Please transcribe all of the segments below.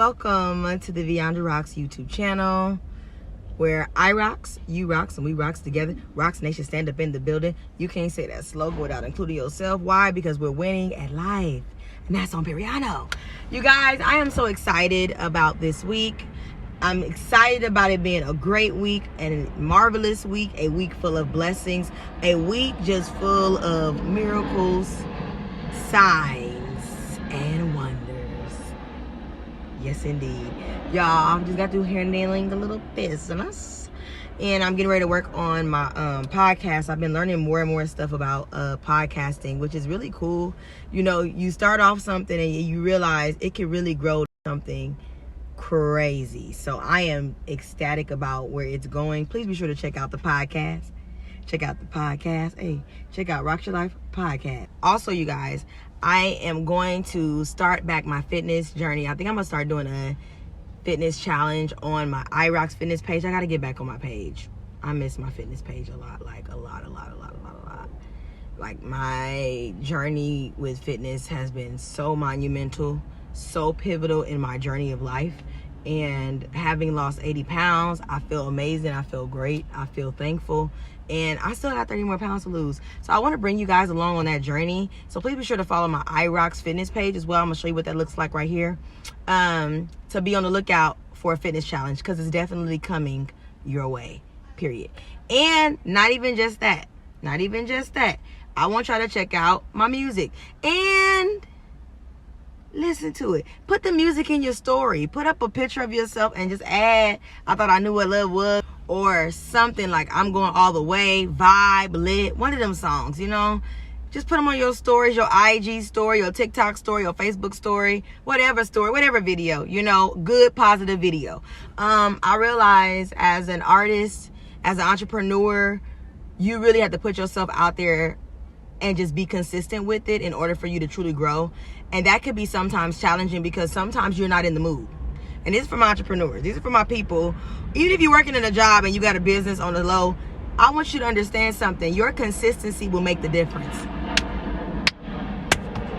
welcome to the Veondra Roxx YouTube channel, where I rocks, you rocks, and we rocks together. Rocks Nation, stand up in the building. You can't say that slogan without including yourself. Why? Because we're winning at life, and that's on Periano. You guys, I am so excited about this week. I'm excited about it being a great week and a marvelous week, a week full of blessings, a week just full of miracles, signs, and wonders. Yes, indeed. Y'all, I just got through hair nailing a little business, and I'm getting ready to work on my podcast. I've been learning more and more stuff about podcasting, which is really cool. You know, you start off something and you realize it can really grow to something crazy. So I am ecstatic about where it's going. Please be sure to check out the podcast. Check out the podcast. Hey, check out Rock Your Life podcast. Also, you guys, I am going to start back my fitness journey. I think I'm gonna start doing a fitness challenge on my iRocks fitness page. I gotta get back on my page. I miss my fitness page a lot, like a lot. Like, my journey with fitness has been so monumental, so pivotal in my journey of life. And having lost 80 pounds, I feel amazing. I feel great. I feel thankful. And I still got 30 more pounds to lose. So I want to bring you guys along on that journey. So please be sure to follow my iRocks fitness page as well. I'm going to show you what that looks like right here. To be on the lookout for a fitness challenge, because it's definitely coming your way, period. And not even just that. I want y'all to check out my music and listen to it. Put the music in your story. Put up a picture of yourself and just add, I thought I knew what love was, or something like I'm going all the way, vibe, lit, one of them songs, you know. Just put them on your stories, your IG story, your TikTok story, your Facebook story, whatever video, you know, good, positive video. I realize as an artist, as an entrepreneur, you really have to put yourself out there and just be consistent with it in order for you to truly grow. And that could be sometimes challenging because sometimes you're not in the mood. And this is for my entrepreneurs. These are for my people. Even if you're working in a job and you got a business on the low, I want you to understand something. Your consistency will make the difference.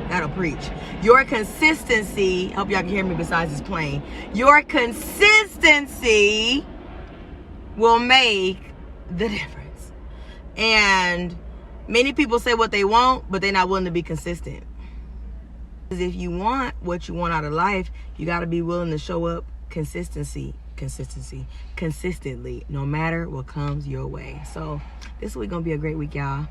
That'll preach. Your consistency, I hope y'all can hear me besides this plane. Your consistency will make the difference. And many people say what they want, but they're not willing to be consistent. Because if you want what you want out of life, you got to be willing to show up consistently, no matter what comes your way. So this week gonna be a great week, y'all.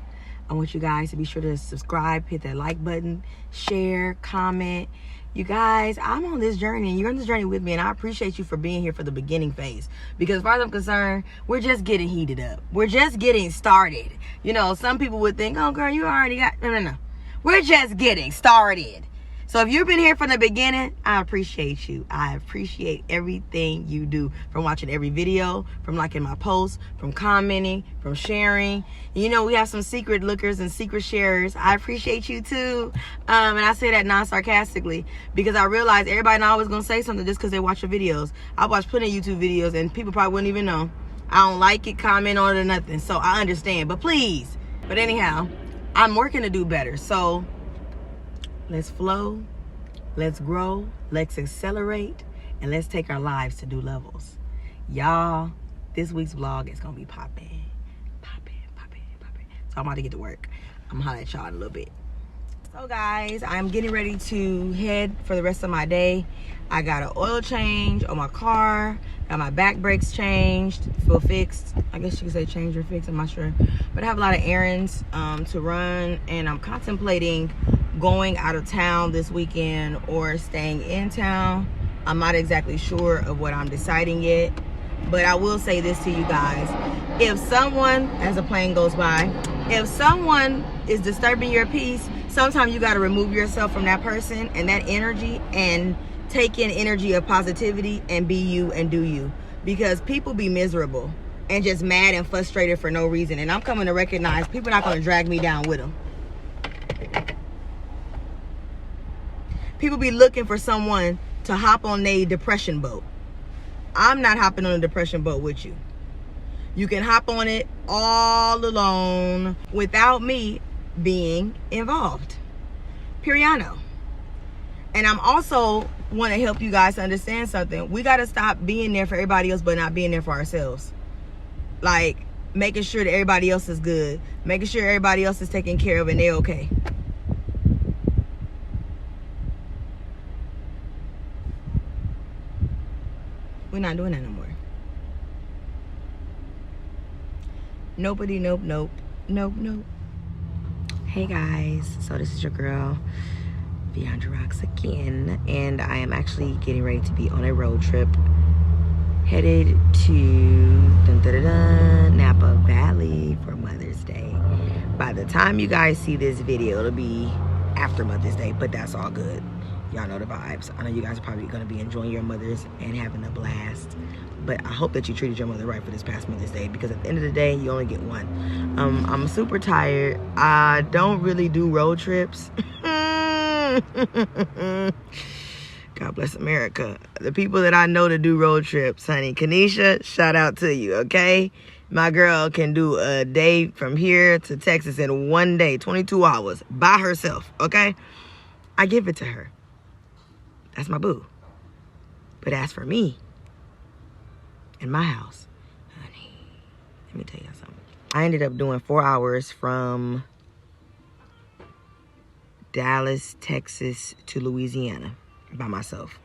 I want you guys to be sure to subscribe, hit that like button, share, comment. You guys, I'm on this journey and you're on this journey with me, and I appreciate you for being here for the beginning phase, because as far as I'm concerned, we're just getting heated up. We're just getting started. You know, some people would think, oh girl, you already got, no. We're just getting started. So if you've been here from the beginning, I appreciate you. I appreciate everything you do, from watching every video, from liking my posts, from commenting, from sharing. You know, we have some secret lookers and secret sharers. I appreciate you too. And I say that non-sarcastically because I realize everybody not always going to say something just because they watch your videos. I watch plenty of YouTube videos and people probably wouldn't even know. I don't like it, comment on it or nothing. So I understand, but please. But anyhow, I'm working to do better. So let's flow, let's grow, let's accelerate, and let's take our lives to new levels. Y'all, this week's vlog is gonna be popping. So I'm about to get to work. I'm gonna holler at y'all in a little bit. So guys, I'm getting ready to head for the rest of my day. I got an oil change on my car, got my back brakes changed, feel fixed. I guess you could say change or fix, I'm not sure. But I have a lot of errands to run, and I'm contemplating going out of town this weekend or staying in town. I'm not exactly sure of what I'm deciding yet, but I will say this to you guys. If someone, as a plane goes by, if someone is disturbing your peace, sometimes you got to remove yourself from that person and that energy and take in energy of positivity and be you and do you, because people be miserable and just mad and frustrated for no reason. And I'm coming to recognize people are not going to drag me down with them. People be looking for someone to hop on a depression boat. I'm not hopping on a depression boat with you. You can hop on it all alone without me being involved. Periano. And I'm also want to help you guys understand something. We got to stop being there for everybody else but not being there for ourselves. Like, making sure that everybody else is good, making sure everybody else is taken care of and they're okay. We're not doing that no more. Nobody, nope. Hey guys, so this is your girl Veondra Roxx again, and I am actually getting ready to be on a road trip headed to Napa Valley for Mother's Day. By the time you guys see this video, it'll be after Mother's Day, but that's all good. Y'all know the vibes. I know you guys are probably gonna be enjoying your mothers and having a blast, but I hope that you treated your mother right for this past Mother's Day, because at the end of the day, you only get one. I'm super tired. I don't really do road trips. God bless America. The people that I know to do road trips, honey. Kanisha, shout out to you, okay? My girl can do a day from here to Texas in one day, 22 hours, by herself, okay? I give it to her. That's my boo. But as for me, in my house, honey, let me tell you something. I ended up doing 4 hours from Dallas, Texas to Louisiana by myself.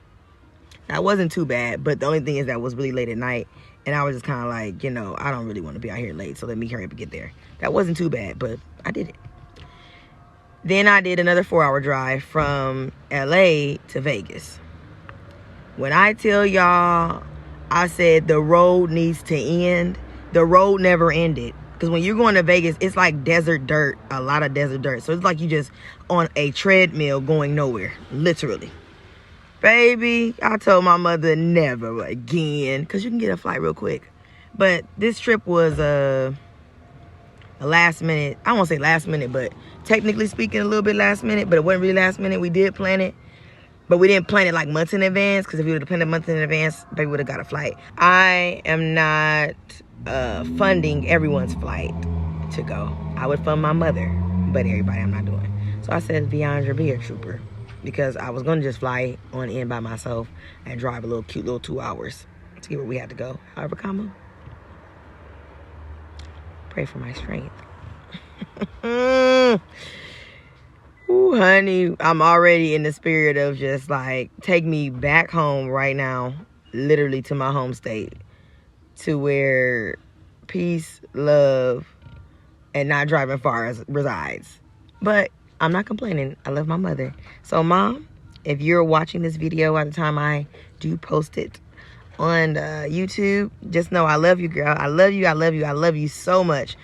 That wasn't too bad, but the only thing is that it was really late at night, and I was just kind of like, you know, I don't really want to be out here late, so let me hurry up and get there. That wasn't too bad, but I did it. Then I did another 4-hour drive from LA to Vegas. When I tell y'all, I said the road needs to end, the road never ended. Because when you're going to Vegas, it's like desert dirt, a lot of desert dirt. So it's like you just on a treadmill going nowhere, literally. Baby, I told my mother never again, because you can get a flight real quick. But this trip was a last minute, I won't say last minute, but technically speaking a little bit last minute, but it wasn't really last minute. We did plan it, but we didn't plan it like months in advance, because if we would have planned it months in advance, baby would have got a flight. I am not funding everyone's flight to go. I would fund my mother, but everybody I'm not doing. So I said, Veondra, be a trooper, because I was going to just fly on in by myself and drive a little cute little 2 hours to get where we had to go. However, comma, pray for my strength. Ooh, honey, I'm already in the spirit of just like, take me back home right now, literally to my home state, to where peace, love, and not driving far resides. But I'm not complaining. I love my mother. So, Mom, if you're watching this video at the time I do post it on YouTube, just know I love you, girl. I love you. I love you. I love you so much.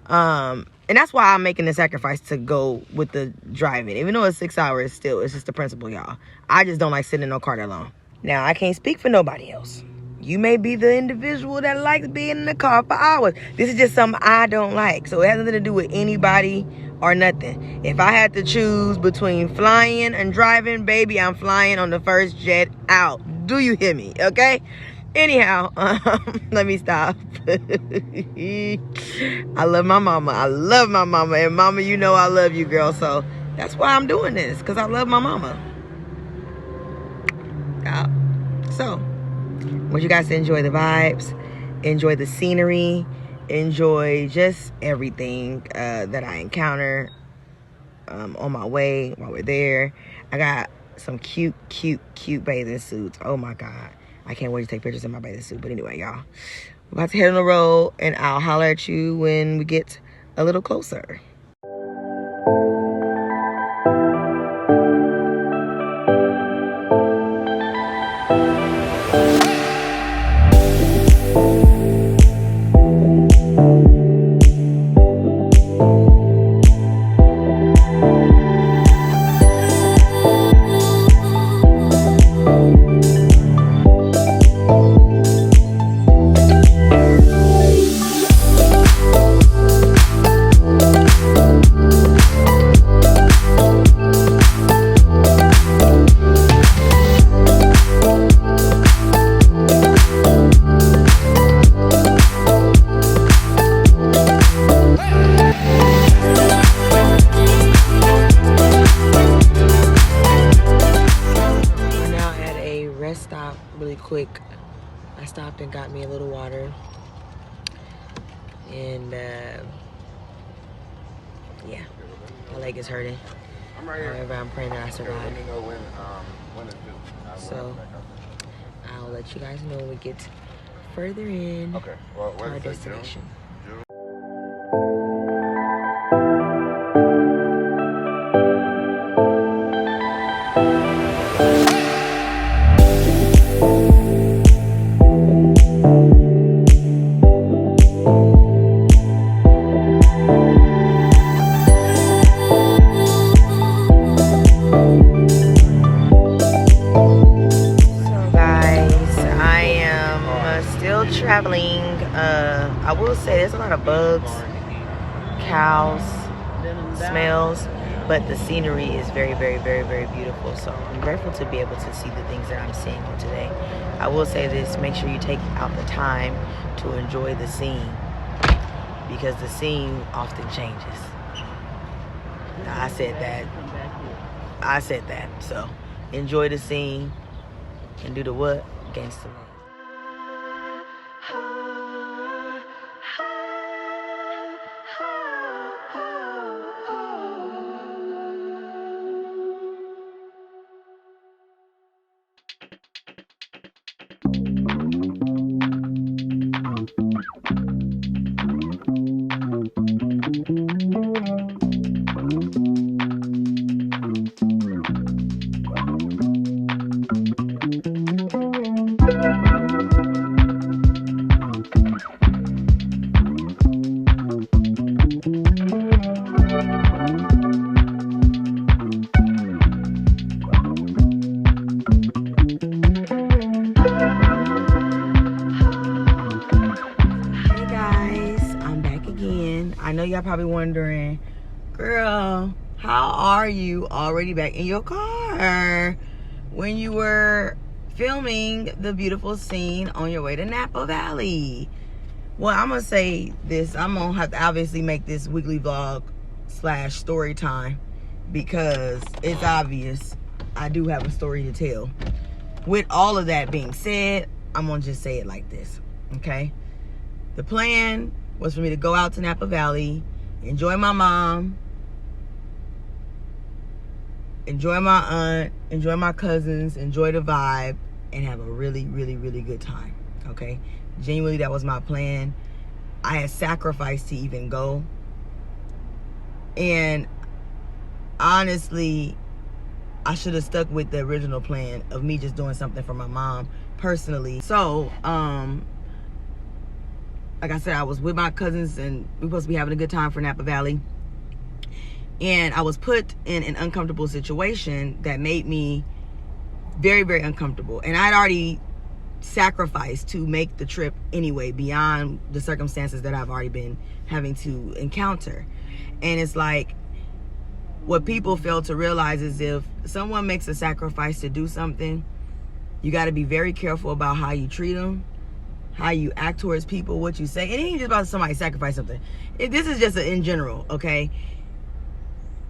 And that's why I'm making the sacrifice to go with the driving. Even though it's 6 hours, still, it's just the principle, y'all. I just don't like sitting in no car that long. Now, I can't speak for nobody else. You may be the individual that likes being in the car for hours. This is just something I don't like. So it has nothing to do with anybody or nothing. If I had to choose between flying and driving, baby, I'm flying on the first jet out. Do you hear me? Okay? Anyhow, let me stop. I love my mama. I love my mama. And mama, you know I love you, girl. So that's why I'm doing this, because I love my mama. So, I want you guys to enjoy the vibes, enjoy the scenery, enjoy just everything that I encounter on my way while we're there. I got some cute bathing suits. Oh my God. I can't wait to take pictures in my bathing suit. But anyway, y'all, we're about to head on the road, and I'll holler at you when we get a little closer. really quick. I stopped and got me a little water. And yeah, my leg is hurting. However, I'm praying that I survive. So I'll let you guys know when we get further in our destination. Traveling, I will say there's a lot of bugs, cows, smells, but the scenery is very, very, very, very beautiful. So I'm grateful to be able to see the things that I'm seeing on today. I will say this: make sure you take out the time to enjoy the scene, because the scene often changes. I said that. So enjoy the scene and do the what? Gangsta love. I know y'all probably wondering, girl, how are you already back in your car when you were filming the beautiful scene on your way to Napa Valley? Well, I'm gonna say this. I'm gonna have to obviously make this weekly vlog / story time, because it's obvious I do have a story to tell. With all of that being said, I'm gonna just say it like this, okay? The plan was for me to go out to Napa Valley, enjoy my mom, enjoy my aunt, enjoy my cousins, enjoy the vibe, and have a really, really, really good time, okay? Genuinely, that was my plan. I had sacrificed to even go. And honestly, I should have stuck with the original plan of me just doing something for my mom personally. So, like I said, I was with my cousins and we were supposed to be having a good time for Napa Valley. And I was put in an uncomfortable situation that made me very, very uncomfortable. And I'd already sacrificed to make the trip anyway, beyond the circumstances that I've already been having to encounter. And it's like, what people fail to realize is if someone makes a sacrifice to do something, you got to be very careful about how you treat them, how you act towards people, what you say. It ain't just about somebody sacrifice something. This is just in general, okay?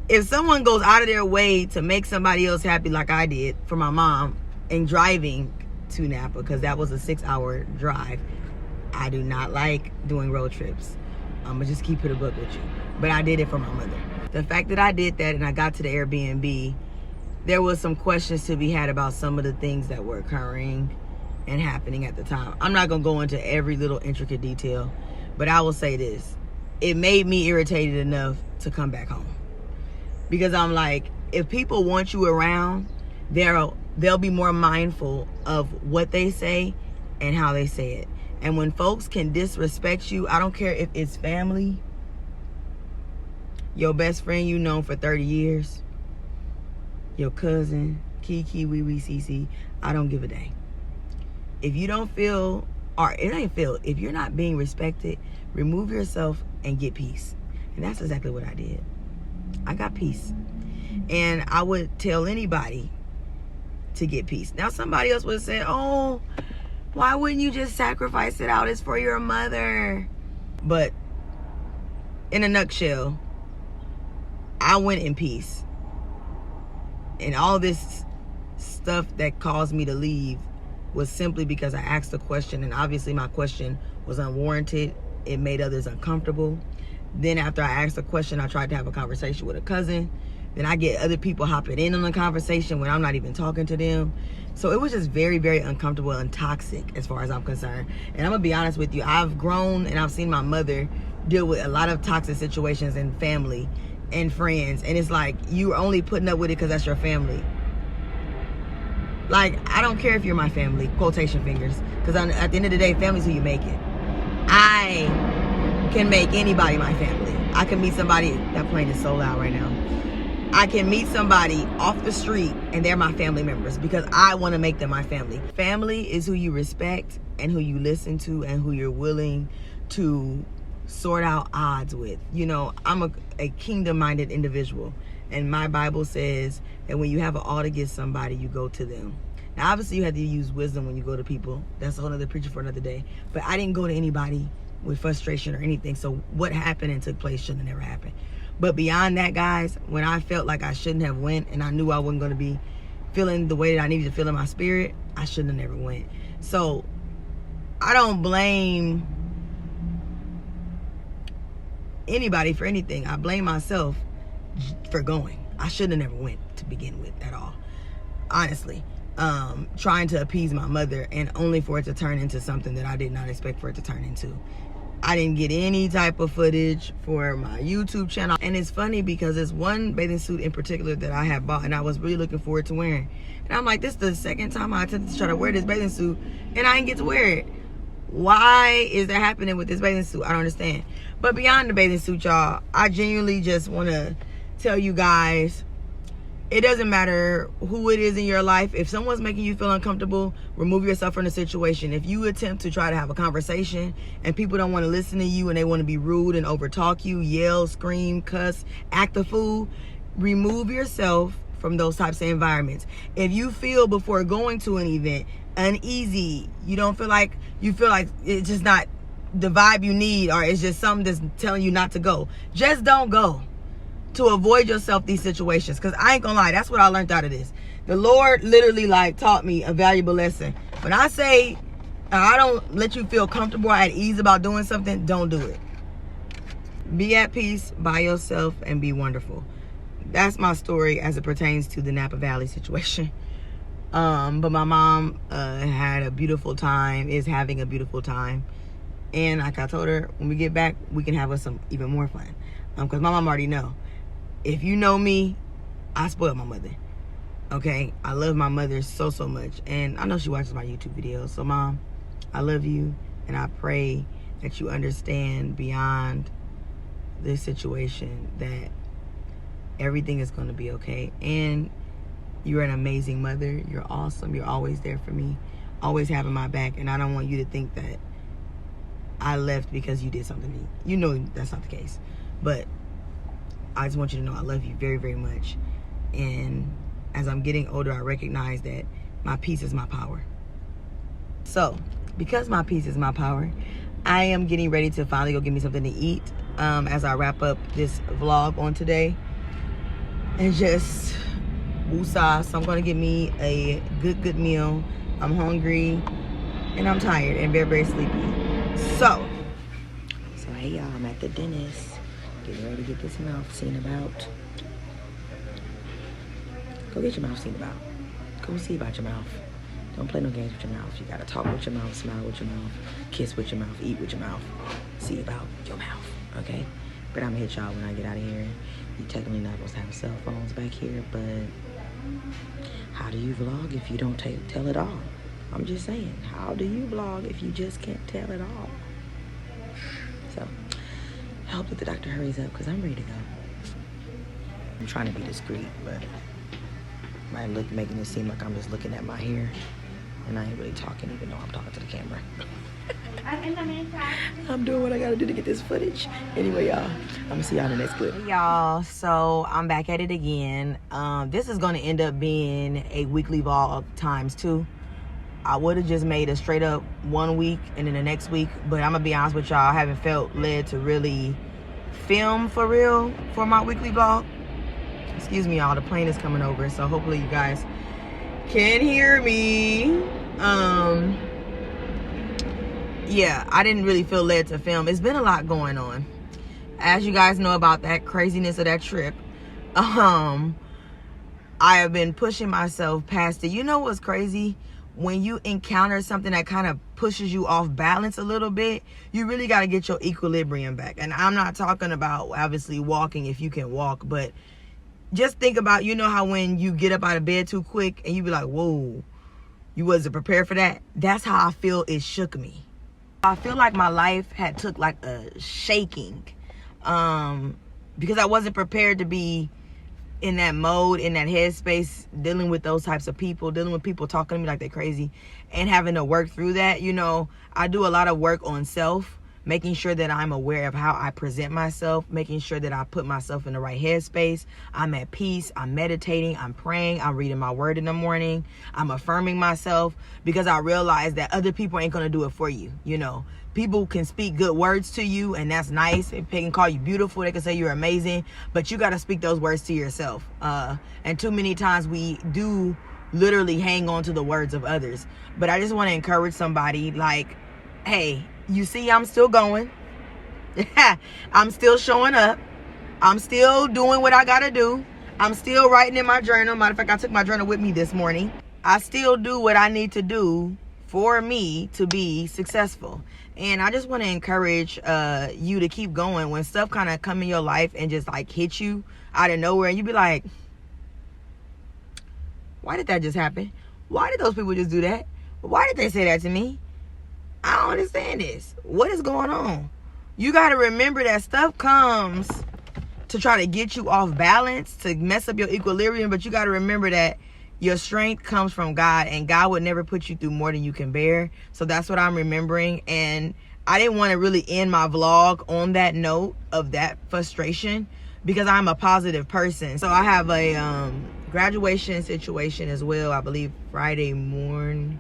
If someone goes out of their way to make somebody else happy, like I did for my mom, and driving to Napa, because that was a 6-hour drive. I do not like doing road trips. I'm gonna just keep it a book with you. But I did it for my mother. The fact that I did that and I got to the Airbnb, there was some questions to be had about some of the things that were occurring and happening at the time. I'm not gonna go into every little intricate detail, but I will say this: it made me irritated enough to come back home, because I'm like, if people want you around, they'll be more mindful of what they say and how they say it. And when folks can disrespect you, I don't care if it's family, your best friend you known for 30 years, your cousin, Kiki, Wee Wee, Cece, I don't give a dang. If you don't feel, or it ain't feel, if you're not being respected, remove yourself and get peace. And that's exactly what I did. I got peace. And I would tell anybody to get peace. Now somebody else would say, oh, why wouldn't you just sacrifice it out? It's for your mother. But in a nutshell, I went in peace. And all this stuff that caused me to leave was simply because I asked a question, and obviously my question was unwarranted. It made others uncomfortable. Then after I asked a question, I tried to have a conversation with a cousin. Then I get other people hopping in on the conversation when I'm not even talking to them. So it was just very, very uncomfortable and toxic as far as I'm concerned. And I'm gonna be honest with you, I've grown and I've seen my mother deal with a lot of toxic situations in family and friends. And it's like, you're only putting up with it because that's your family. Like, I don't care if you're my family, quotation fingers, because at the end of the day, family's who you make it. I can make anybody my family. I can meet somebody, that plane is so loud right now. I can meet somebody off the street and they're my family members because I want to make them my family. Family is who you respect and who you listen to and who you're willing to sort out odds with. You know, I'm a kingdom-minded individual, and my Bible says that when you have an ought against somebody, you go to them. Now, obviously, you have to use wisdom when you go to people. That's a whole other preacher for another day. But I didn't go to anybody with frustration or anything. So what happened and took place shouldn't have never happened. But beyond that, guys, when I felt like I shouldn't have went and I knew I wasn't going to be feeling the way that I needed to feel in my spirit, I shouldn't have never went. So I don't blame anybody for anything. I blame myself for going. I shouldn't have never went to begin with at all. Honestly. Trying to appease my mother and only for it to turn into something that I did not expect for it to turn into. I didn't get any type of footage for my YouTube channel. And it's funny because there's one bathing suit in particular that I had bought and I was really looking forward to wearing. And I'm like, this is the second time I attempted to try to wear this bathing suit and I didn't get to wear it. Why is that happening with this bathing suit? I don't understand. But beyond the bathing suit, y'all, I genuinely just want to tell you guys, it doesn't matter who it is in your life. If someone's making you feel uncomfortable, remove yourself from the situation. If you attempt to try to have a conversation and people don't want to listen to you and they want to be rude and overtalk you, yell, scream, cuss, act a fool, remove yourself from those types of environments. If you feel before going to an event uneasy, you feel like it's just not the vibe you need, or it's just something that's telling you not to go, just don't go. To avoid yourself these situations. Because I ain't gonna lie, that's what I learned out of this. The Lord literally taught me a valuable lesson. When I say I don't let you feel comfortable or at ease about doing something, don't do it. Be at peace by yourself and be wonderful. That's my story as it pertains to the Napa Valley situation. But my mom had a beautiful time, is having a beautiful time. And like I told her, when we get back, we can have some even more fun. Because my mom already know. If you know me, I spoil my mother. Okay? I love my mother so, so much. And I know she watches my YouTube videos. So, Mom, I love you. And I pray that you understand beyond this situation that everything is going to be okay. And you're an amazing mother. You're awesome. You're always there for me. Always having my back. And I don't want you to think that I left because you did something to me. You know that's not the case. But I just want you to know I love you very, very much. And as I'm getting older, I recognize that my peace is my power. So, because my peace is my power, I am getting ready to finally go get me something to eat as I wrap up this vlog on today. And just woosah. So I'm going to get me a good meal. I'm hungry and I'm tired and very, very sleepy. So hey y'all, I'm at the dentist. Getting ready to get this mouth seen about. Go get your mouth seen about. Go see about your mouth. Don't play no games with your mouth. You gotta talk with your mouth, smile with your mouth, kiss with your mouth, eat with your mouth. See about your mouth, okay? But I'm gonna hit y'all when I get out of here. You technically not supposed to have cell phones back here, but how do you vlog if you don't tell it all? I'm just saying, how do you vlog if you just can't tell it all? So, I hope that the doctor hurries up because I'm ready to go. I'm trying to be discreet, but might look making it seem like I'm just looking at my hair and I ain't really talking even though I'm talking to the camera. I'm doing what I gotta do to get this footage. Anyway, y'all, I'm gonna see y'all in the next clip. Hey, y'all, so I'm back at it again. This is gonna end up being a weekly vlog times 2. I would have just made a straight up 1 week and then the next week, but I'm gonna be honest with y'all, I haven't felt led to really film for real for my weekly vlog. Excuse me, y'all, the plane is coming over, so hopefully you guys can hear me. Yeah, I didn't really feel led to film. It's been a lot going on. As you guys know about that craziness of that trip, I have been pushing myself past it. You know what's crazy? When you encounter something that kind of pushes you off balance a little bit, you really got to get your equilibrium back. And I'm not talking about obviously walking if you can walk, but just think about, you know how when you get up out of bed too quick and you be like, whoa, you wasn't prepared for that? That's how I feel it shook me. I feel like my life had took like a shaking because I wasn't prepared to be in that mode, in that headspace, dealing with those types of people, dealing with people talking to me like they're crazy and having to work through that. You know, I do a lot of work on self, making sure that I'm aware of how I present myself, making sure that I put myself in the right headspace. I'm at peace. I'm meditating. I'm praying. I'm reading my word in the morning. I'm affirming myself because I realize that other people ain't going to do it for you. You know, people can speak good words to you, and that's nice. They can call you beautiful. They can say you're amazing, but you got to speak those words to yourself. And too many times we do literally hang on to the words of others. But I just want to encourage somebody like, hey, you see, I'm still going. I'm still showing up. I'm still doing what I gotta do. I'm still writing in my journal. Matter of fact, I took my journal with me this morning. I still do what I need to do for me to be successful. And I just want to encourage you to keep going when stuff kind of come in your life and just like hit you out of nowhere. And you be like, why did that just happen? Why did those people just do that? Why did they say that to me? I don't understand this. What is going on? You got to remember that stuff comes to try to get you off balance, to mess up your equilibrium. But you got to remember that your strength comes from God, and God would never put you through more than you can bear. So that's what I'm remembering. And I didn't want to really end my vlog on that note of that frustration because I'm a positive person. So I have a graduation situation as well. I believe Friday morning.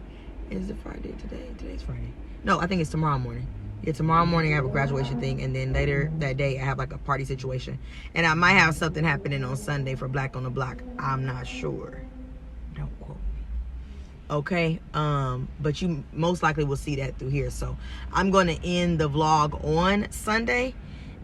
Is it Friday today? Today's Friday. No, I think it's tomorrow morning. Yeah, tomorrow morning I have a graduation thing, and then later that day I have like a party situation. And I might have something happening on Sunday for Black on the Block. I'm not sure. Don't quote me. Okay? But you most likely will see that through here. So I'm going to end the vlog on Sunday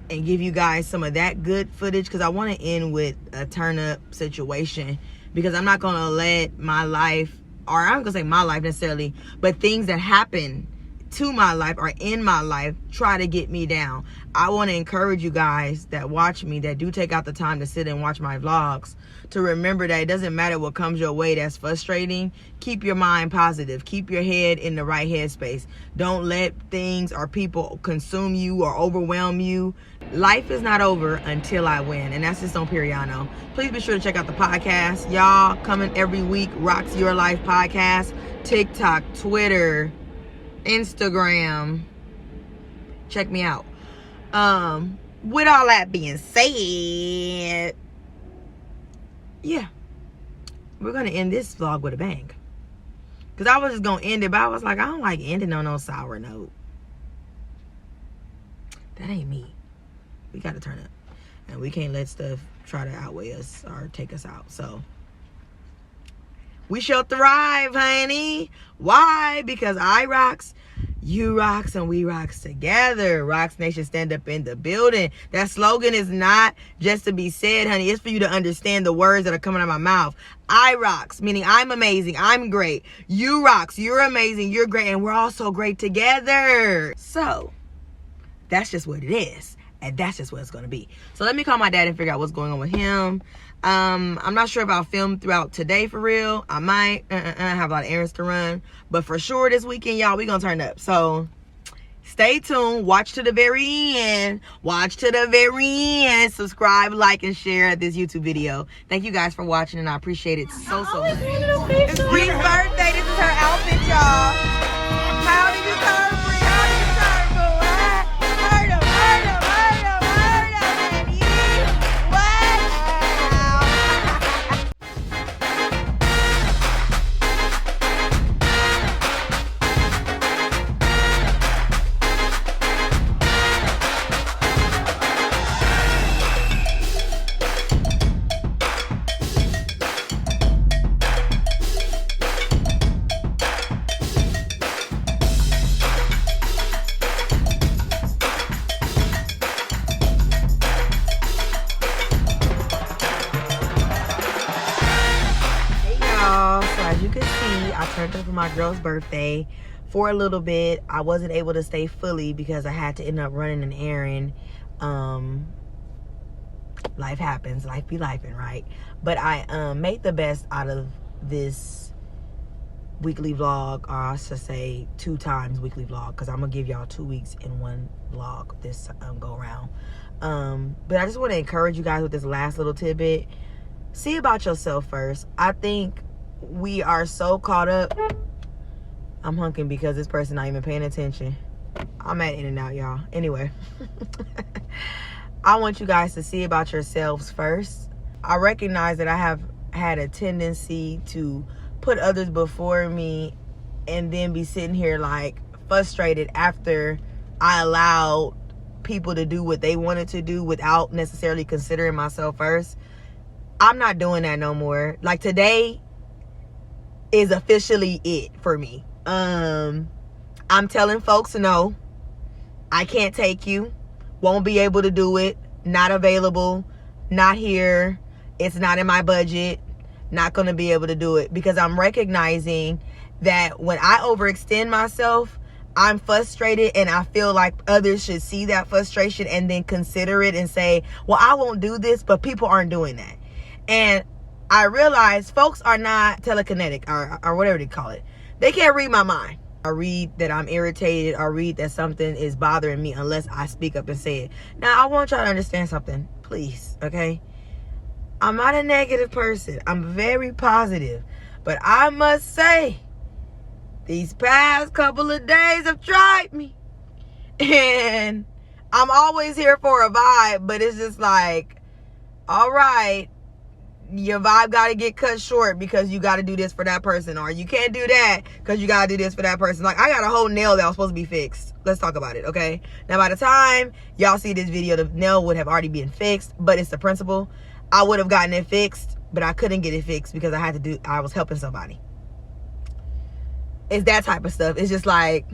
and give you guys some of that good footage because I want to end with a turn-up situation because I'm not going to let my life, or I'm going to say my life necessarily, but things that happen to my life or in my life try to get me down. I want to encourage you guys that watch me, that do take out the time to sit and watch my vlogs, to remember that it doesn't matter what comes your way that's frustrating. Keep your mind positive. Keep your head in the right headspace. Don't let things or people consume you or overwhelm you. Life is not over until I win, and that's just on Periano. Please be sure to check out the podcast. Y'all coming every week. Roxx Your Life podcast. TikTok, Twitter, Instagram. Check me out. With all that being said, yeah, we're gonna end this vlog with a bang. Cause I was just gonna end it, but I was like, I don't like ending on no sour note. That ain't me. We gotta turn up, and we can't let stuff try to outweigh us or take us out. So we shall thrive, honey. Why? Because I rocks, you rocks, and we rocks together. Roxx Nation, stand up in the building. That slogan is not just to be said, honey. It's for you to understand the words that are coming out of my mouth. I rocks, meaning I'm amazing, I'm great. You rocks, you're amazing, you're great, and we're all so great together. So that's just what it is, and that's just what it's gonna be. So let me call my dad and figure out what's going on with him. I'm not sure if I'll film throughout today for real. I might have a lot of errands to run, but for sure this weekend, y'all, we gonna turn up. So stay tuned. Watch to the very end. Watch to the very end. Subscribe, like, and share this YouTube video. Thank you guys for watching, and I appreciate it so much. It's Bree's birthday. This is her outfit, y'all. How did you turn, Bree? How did you turn, boo? Heard him, heard him, heard him, heard him, and you, what? as you can see, I turned up for my girl's birthday for a little bit. I wasn't able to stay fully because I had to end up running an errand. Life happens, life be lifing, right? But I made the best out of this weekly vlog, or I should say 2 times weekly vlog, because I'm gonna give y'all 2 weeks in one vlog this go around. But I just want to encourage you guys with this last little tidbit. See about yourself first. I think we are so caught up. I'm hunking because this person not even paying attention. I'm at In-N-Out, y'all. Anyway. I want you guys to see about yourselves first. I recognize that I have had a tendency to put others before me and then be sitting here like frustrated after I allowed people to do what they wanted to do without necessarily considering myself first. I'm not doing that no more. Like, today is officially it for me. I'm telling folks no, I can't take you. Won't be able to do it. Not available. Not here. It's not in my budget. Not going to be able to do it, because I'm recognizing that when I overextend myself, I'm frustrated, and I feel like others should see that frustration and then consider it and say, well, I won't do this, but people aren't doing that. And I realize folks are not telekinetic or whatever they call it. They can't read my mind. I read that I'm irritated or read that something is bothering me unless I speak up and say it. Now, I want y'all to understand something, please, okay? I'm not a negative person. I'm very positive. But I must say, these past couple of days have tried me. And I'm always here for a vibe, but it's just like, all right, your vibe got to get cut short because you got to do this for that person, or you can't do that because you got to do this for that person. Like, I got a whole nail that was supposed to be fixed. Let's talk about it, okay? Now, by the time y'all see this video, the nail would have already been fixed, but it's the principle. I would have gotten it fixed, but I couldn't get it fixed because I was helping somebody. It's that type of stuff. It's just like,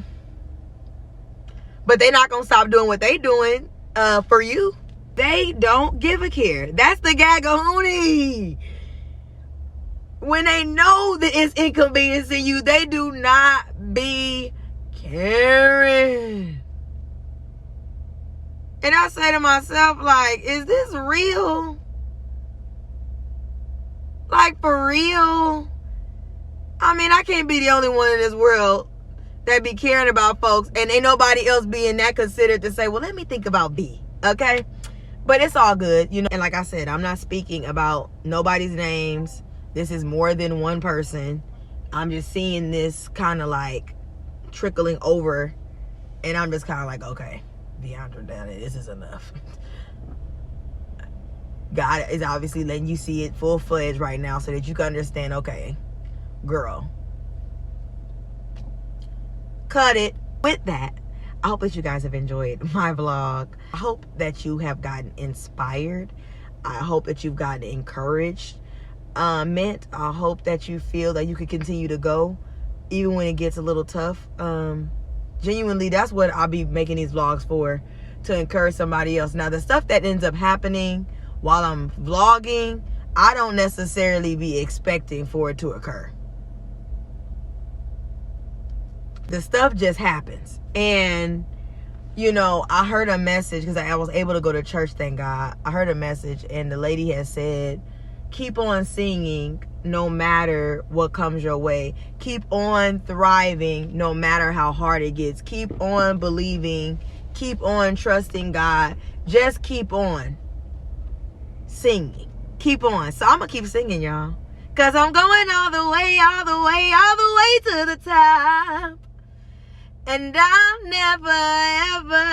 but they're not going to stop doing what they doing for you. They don't give a care. That's the gagahoonie. When they know that it's inconveniencing you, they do not be caring. And I say to myself, like, is this real? Like, for real? I mean, I can't be the only one in this world that be caring about folks, and ain't nobody else being that considered to say, well, let me think about B, okay? But it's all good, you know. And like I said, I'm not speaking about nobody's names. This is more than one person. I'm just seeing this kind of like trickling over, and I'm just kind of like, okay, Veondra, this is enough. God is obviously letting you see it full-fledged right now so that you can understand, okay, girl, cut it. With that, I hope that you guys have enjoyed my vlog. I hope that you have gotten inspired. I hope that you've gotten encouraged. I hope that you feel that you can continue to go even when it gets a little tough. Genuinely, that's what I'll be making these vlogs for, to encourage somebody else. Now, the stuff that ends up happening while I'm vlogging, I don't necessarily be expecting for it to occur. The stuff just happens. And, you know, I heard a message, because I was able to go to church, thank God. I heard a message, and the lady had said, keep on singing no matter what comes your way. Keep on thriving no matter how hard it gets. Keep on believing. Keep on trusting God. Just keep on singing. Keep on. So I'm going to keep singing, y'all, because I'm going all the way, all the way, all the way to the top. And I'll never, ever,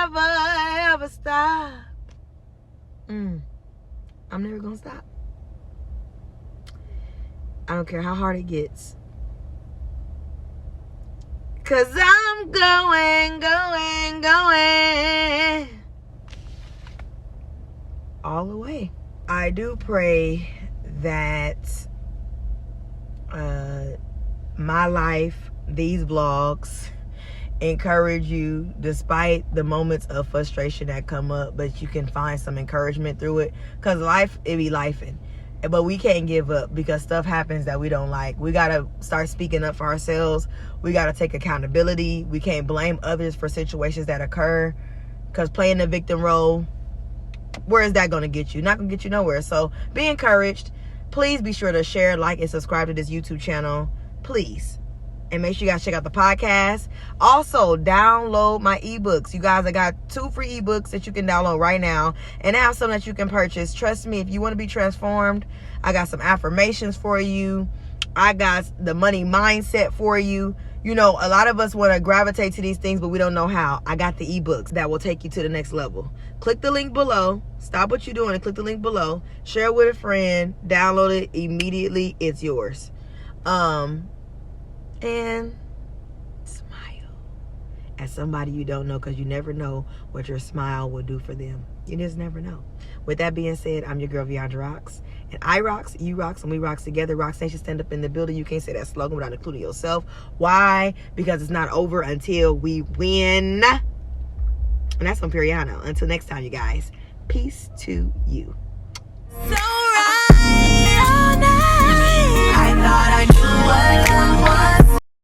ever, ever stop. I'm never going to stop. I don't care how hard it gets. Because I'm going, going, going all the way. I do pray that my life, these vlogs, encourage you despite the moments of frustration that come up, but you can find some encouragement through it, because life, it be lifing. but we can't give up because stuff happens that we don't like. We got to start speaking up for ourselves. We got to take accountability. We can't blame others for situations that occur, because playing the victim role, where is that going to get you? Not going to get you nowhere. So be encouraged. Please be sure to share, like, and subscribe to this YouTube channel. Please. And make sure you guys check out the podcast. Also, download my ebooks. You guys, I got 2 free ebooks that you can download right now. And I have some that you can purchase. Trust me, if you want to be transformed, I got some affirmations for you. I got the money mindset for you. You know, a lot of us want to gravitate to these things, but we don't know how. I got the ebooks that will take you to the next level. Click the link below. Stop what you're doing and click the link below. Share it with a friend. Download it immediately. It's yours. And smile at somebody you don't know, because you never know what your smile will do for them. You just never know. With that being said, I'm your girl, Veondra Roxx. And I rocks, you rocks, and we rocks together. Roxx Nation, stand up in the building. You can't say that slogan without including yourself. Why? Because it's not over until we win. And that's on Periano. Until next time, you guys. Peace to you. So right all night, I thought I knew what